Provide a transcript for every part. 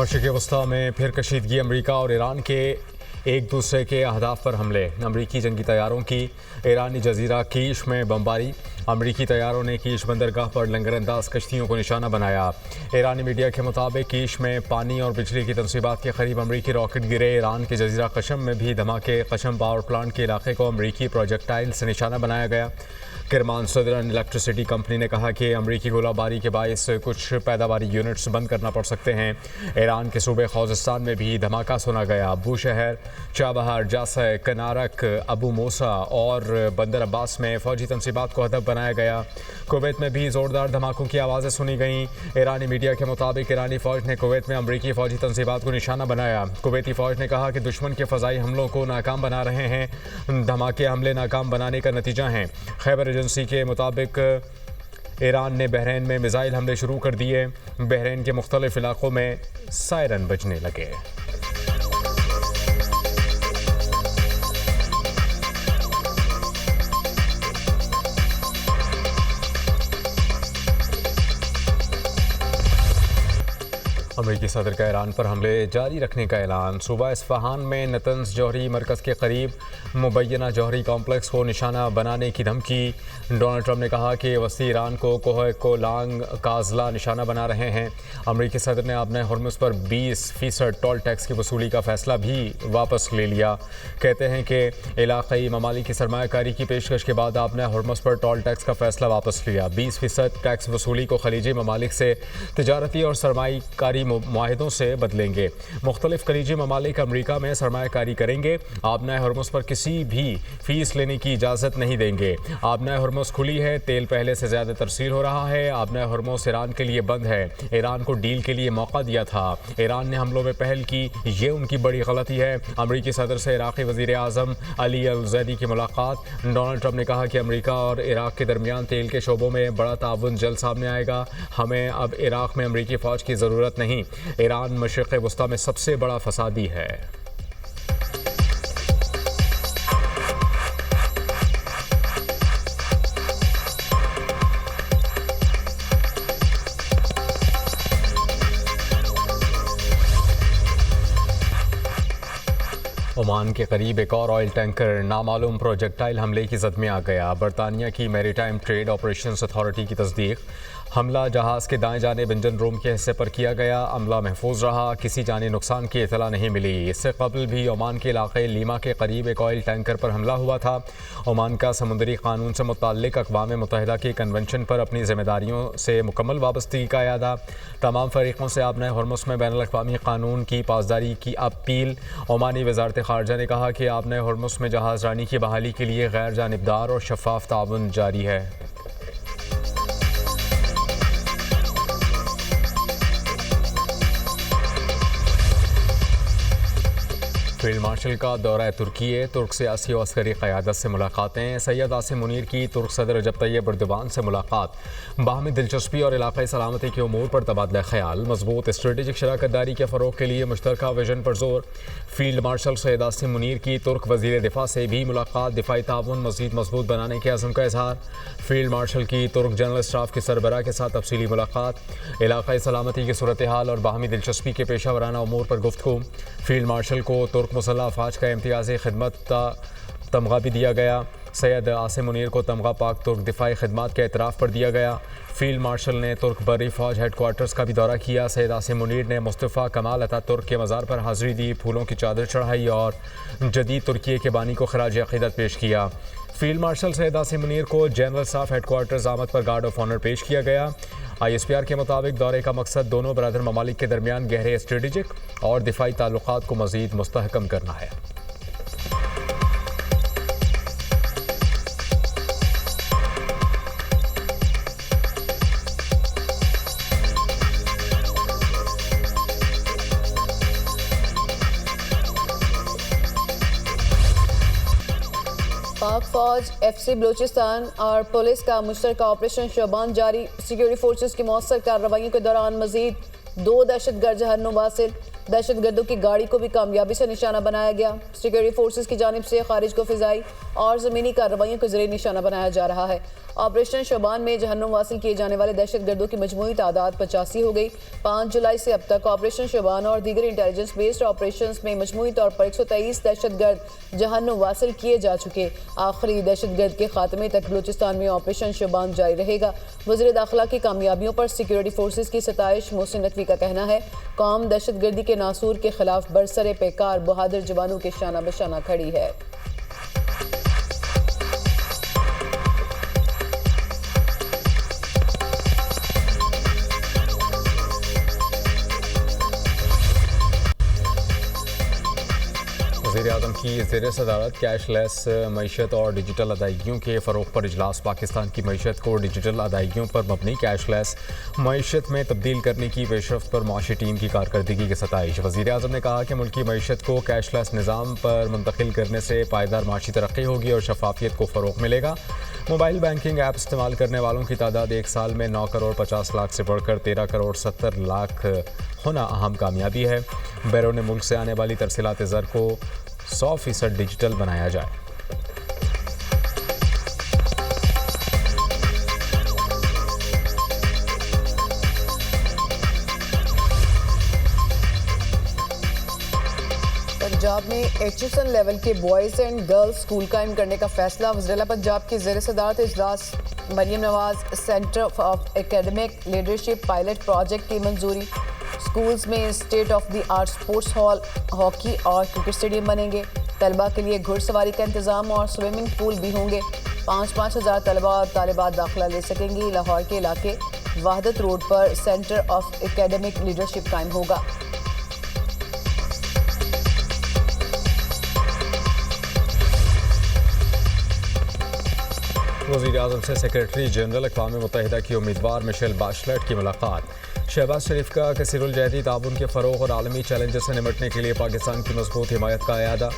मशरिक़ वस्ता में फिर कशीदगी। अमरीका और ईरान के एक दूसरे के अहदाफ पर हमले। अमरीकी जंगी तैयारों की ईरानी जजीरा कीश में बमबारी। अमरीकी तैयारों ने कीश बंदरगाह पर लंगरअंदाज कश्तियों को निशाना बनाया। ईरानी मीडिया के मुताबिक कीश में पानी और बिजली की तनसीबात के करीब अमरीकी रॉकेट गिरे। ईरान के जजीरा कशम में भी धमाके। कशम पावर प्लांट के इलाके को अमरीकी प्रोजेक्टाइल से निशाना बनाया गया। किरमान सदरन इलेक्ट्रिसिटी कंपनी ने कहा कि अमरीकी गोलाबारी के बायस कुछ पैदावारी यूनिट्स बंद करना पड़ सकते हैं। ईरान के सूबे खौजिस्तान में भी धमाका सुना गया। अबू शहर, चाबहार, जासय, कनारक, अबू मूसा और बंदर अब्बास में फौजी तनसीबात को हदफ बनाया गया। कुवैत में भी ज़ोरदार धमाकों की आवाज़ें सुनी गईं। ईरानी मीडिया के मुताबिक ईरानी फ़ौज ने कुवैत में अमरीकी फ़ौजी तनसीबात को निशाना बनाया। कुवैती फ़ौज ने कहा कि दुश्मन के फ़ज़ाई हमलों को नाकाम बना रहे हैं। धमाके हमले नाकाम बनाने का नतीजा हैं। खैबर एजेंसी के मुताबिक ईरान ने बहरीन में मिसाइल हमले शुरू कर दिए। बहरीन के मुख्तलिफ इलाकों में सायरन बजने लगे। अमरीकी सदर का ईरान पर हमले जारी रखने का ऐलान। सूबा इस्फहान में नतंज जौहरी मरकज़ के करीब मुबैना जौहरी कॉम्प्लेक्स को निशाना बनाने की धमकी। डोनाल्ड ट्रंप ने कहा कि वस्ती ईरान को कोह कोलांग काजला निशाना बना रहे हैं। अमरीकी सदर ने अपने हुर्मुज़ पर 20% टोल टैक्स की वसूली का फ़ैसला भी वापस ले लिया। कहते हैं कि इलाक़ाई ममालिक की सरमायाकारी की पेशकश के बाद आपने हुर्मुज़ पर टोल टैक्स का फ़ैसला वापस लिया। 20% टैक्स वसूली को खलीजी ममालिक से तिजारती और सरमायाकारी मुआहिदों से बदलेंगे। मुख्तलिफ खलीजी ममालिक अमरीका में सरमायाकारी करेंगे। आबना हुर्मुज़ पर किसी भी फ़ीस लेने की इजाज़त नहीं देंगे। आबना हुर्मुज़ खुली है, तेल पहले से ज़्यादा तरसील हो रहा है। आबना हुर्मुज़ ईरान के लिए बंद है। ईरान को डील के लिए मौका दिया था। ईरान ने हमलों में पहल की, ये उनकी बड़ी गलती है। अमरीकी सदर से इराक़ी वज़ीर आज़म अली अल ज़ैदी की मुलाकात। डोनाल्ड ट्रंप ने कहा कि अमरीका और इराक़ के दरमियान तेल के शोबों में बड़ा ताउन जल्द सामने आएगा। हमें अब इराक़ में अमरीकी फ़ौज की ज़रूरत नहीं। ईरान मशरिक़ वस्ता में सबसे बड़ा फसादी है। ओमान के करीब एक और ऑयल टैंकर नामालूम प्रोजेक्टाइल हमले की जद में आ गया। बरतानिया की मैरीटाइम ट्रेड ऑपरेशंस अथॉरिटी की तस्दीक। हमला जहाज़ के दाएं जानिब इंजन रूम के हिस्से पर किया गया। अमला महफूज रहा, किसी जानी नुकसान की इतला नहीं मिली। इससे कबल भी ओमान के इलाके लीमा के करीब एक ऑयल टैंकर पर हमला हुआ था। ओमान का समुद्री कानून से मुताल्लिक अक़वाम मुत्तहिदा के कन्वेंशन पर अपनी जिम्मेदारियों से मुकम्मल वाबस्तगी का अदा। तमाम फरीक़ों से आपने हुर्मुज़ में बैनुल अक़वामी कानून की पासदारी की अपील। ओमानी वज़ारत ख़ारजा ने कहा कि आपने हुर्मुज़ में जहाज़ रानी की बहाली के लिए गैर जानिबदार और शफ़ाफ़ ताउन जारी है। फील्ड मार्शल का दौरा तुर्की। तुर्क सियासी और अस्करी क़यादत से मुलाकातें। सैयद आसिम मुनीर की तुर्क सदर रजब तैयब एर्दोगान से मुलाकात। बाहमी दिलचस्पी और इलाक़ाई सलामती के उमूर पर तबादला ख्याल। मजबूत स्ट्रेटेजिक शराकतदारी के फ़रोग़ के लिए मुश्तरका विजन पर जोर। फील्ड मार्शल सैयद आसिम मुनीर की तुर्क वज़ीर दिफ़ा से भी मुलाकात। दिफ़ाई ताउन मज़ीद मजबूत बनाने के अज़्म का इज़हार। फील्ड मार्शल की तुर्क जनरल स्टाफ के सरबराह के साथ तफसीली मुलाकात। इलाक़ाई सलामती की सूरत हाल और बाहमी दिलचस्पी के पेशा वराना उमूर पर गुफ्तगू। फील्ड मार्शल को तुर्क मुसल्लह अफ़वाज का इम्तियाज़ी खिदमत का तमगा भी दिया गया। सैयद आसिम मुनीर को तमगा पाक तुर्क दिफाई खिदमत के एतराफ़ पर दिया गया। फील्ड मार्शल ने तुर्क बरी फ़ौज हेड क्वार्टर्स का भी दौरा किया। सैयद आसिम मुनीर ने मुस्तफ़ा कमाल अतातुर्क के मज़ार पर हाज़िरी दी, फूलों की चादर चढ़ाई और जदीद तुर्की के बानी को खराज अक़ीदत पेश किया। फील्ड मार्शल सैयद आसिम मुनीर को जनरल स्टाफ हेड क्वार्टर्स आमद पर गार्ड ऑफ ऑनर पेश किया गया। ISPR के मुताबिक दौरे का मकसद दोनों बरादर ममालिक के दरमियान गहरे स्ट्रेटेजिक और दिफाई ताल्लुकात को मज़ीद मुस्तहकम करना है। पाक फौज, FC बलूचिस्तान और पुलिस का मुश्तरका ऑपरेशन शबान जारी। सिक्योरिटी फोर्सेस की मौसर कार्रवाइयों के दौरान मजीद 2 दहशतगर्द जहन्नुम वासिल। दहशतगर्दों की गाड़ी को भी कामयाबी से निशाना बनाया गया। सिक्योरिटी फोर्सेज की जानिब से खारिज को फिजाई और ज़मीनी कार्रवाइयों के जरिए निशाना बनाया जा रहा है। ऑपरेशन शबान में जहन्नुम वासिल किए जाने वाले दहशतगर्दों की मजमूई तादाद 85 हो गई। 5 जुलाई से अब तक ऑपरेशन शबान और दीगर इंटेलिजेंस बेस्ड ऑपरेशंस में मजमूई तौर पर 123 दहशतगर्द जहन्नुम वासिल किए जा चुके। आखिरी दहशतगर्द के खात्मे तक बलूचिस्तान में ऑपरेशन शबान जारी रहेगा। वज़ीर दाखिला की कामयाबियों पर सिक्योरिटी फोर्सेज की सताइश। मोहसिन नकवी का कहना है, कौम दहशतगर्दी के नासूर के खिलाफ बरसरे पैकार बहादुर जवानों के शाना बशाना खड़ी है। वज़ीर-ए-आज़म की ज़ेर सदारत कैशलेस मईशत और डिजिटल अदायगियों के फ़रोग़ पर इजलास। पाकिस्तान की मईशत को डिजिटल अदायगियों पर मबनी कैशलेस मईशत में तब्दील करने की पेशरफ्त पर मुआशी टीम की कारकर्दगी की सताइश। वज़ीर-ए-आज़म ने कहा कि मुल्की मईशत को कैशलेस निज़ाम पर मुंतकिल करने से पायदार माशी तरक्की होगी और शफाफियत को फ़रोग़ मिलेगा। मोबाइल बैंकिंग ऐप इस्तेमाल करने वालों की तादाद एक साल में 9 करोड़ 50 लाख से बढ़कर 13 करोड़ 70 लाख होना अहम कामयाबी है। बैरून मुल्क से आने वाली तरसीलात ज़र को 100% डिजिटल बनाया जाए। पंजाब में HSN लेवल के बॉयज़ एंड गर्ल्स स्कूल कायम करने का फैसला। वज़ीर पंजाब की ज़ेर सदारत इजलास। Maryam Nawaz center of academic leadership pilot project की मंजूरी। स्कूल्स में state of the art sports hall, hockey और क्रिकेट स्टेडियम बनेंगे। तलबा के लिए घुड़सवारी का इंतज़ाम और स्विमिंग पूल भी होंगे। 5-5 हज़ार तलबा और तालिबात दाखिला ले सकेंगी। लाहौर के इलाके वहदत रोड पर सेंटर ऑफ एकेडमिक लीडरशिप कायम होगा। वज़ीर-ए-आज़म से सेक्रेटरी जनरल अक़वाम मुत्तहिदा की उम्मीदवार मिशेल बाशलेट की मुलाकात। शहबाज शरीफ का कसीरुल-जहती ताउन के फ़रोग़ और आलमी चैलेंजेस से निमटने के लिए पाकिस्तान की मज़बूत हिमायत का अयादा।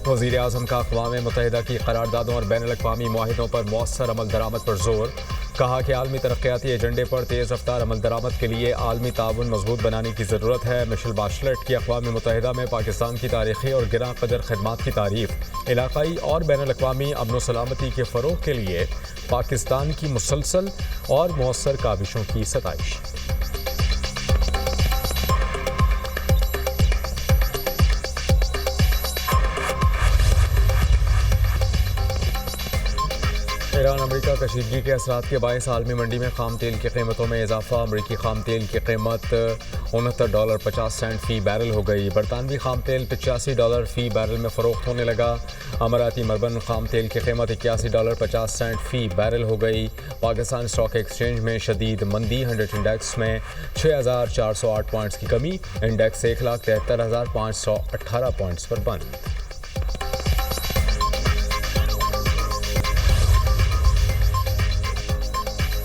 वज़ीर-ए-आज़म का अक़वाम मुत्तहिदा की करारदादों और बैनुल-अक़वामी मुआहिदों पर मौसर अमल दरामद पर जोर। कहा कि आलमी तरक्याती एजेंडे पर तेज़ रफ्तार अमल दरामद के लिए आलमी ताउन मजबूत बनाने की ज़रूरत है। मिशेल बाशलेट की अक़वाम मुत्तहिदा में पाकिस्तान की तारीख़ी और गिरां कदर खदमात की तारीफ़। इलाक़ाई और बैनुल-अक़वामी अमन व सलामती के फ़रोग़ के लिए पाकिस्तान की मुसलसल और मौसर काविशों की सताइश। ईरान अमरीका कशीदगी के असरात के बायस आलमी मंडी में खाम तेल की कीमतों में इजाफा। अमरीकी खाम तेल की कीमत $69.50 फ़ी बैरल हो गई। बरतानवी खाम तेल $85 फ़ी बैरल में फ़रोख्त होने लगा। अमाराती मरबन खाम तेल की कीमत $81.50 फ़ी बैरल हो गई। पाकिस्तान स्टॉक एक्सचेंज में शदीद मंदी। 100 इंडेक्स में 6,408 पॉइंट्स की कमी। इंडेक्स 1,73,518 पॉइंट्स पर बंद।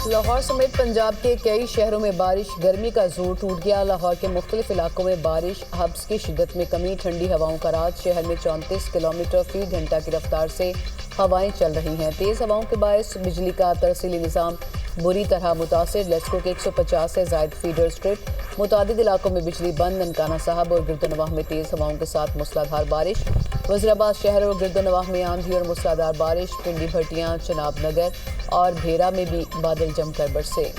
लाहौर समेत पंजाब के कई शहरों में बारिश। गर्मी का जोर टूट गया। लाहौर के मुख्तलिफ इलाकों में बारिश, हब्स की शिद्दत में कमी, ठंडी हवाओं का राज। शहर में 34 किलोमीटर फी घंटा की रफ्तार से हवाएं चल रही हैं। तेज़ हवाओं के बायस बिजली का तरसीली निज़ाम बुरी तरह मुतासिर। लेस्को के 150 से ज़ायद फीडर स्ट्रिप। मुतादिद इलाकों में बिजली बंद। ननकाना साहब और गिरदनवाह में तेज़ हवाओं के साथ मूसलाधार बारिश। वज़ीराबाद शहर और गिरदनवाह में आंधी और मूसलाधार बारिश। पिंडी भटियाँ, चनाब नगर और भेरा में भी बादल जमकर बरसे।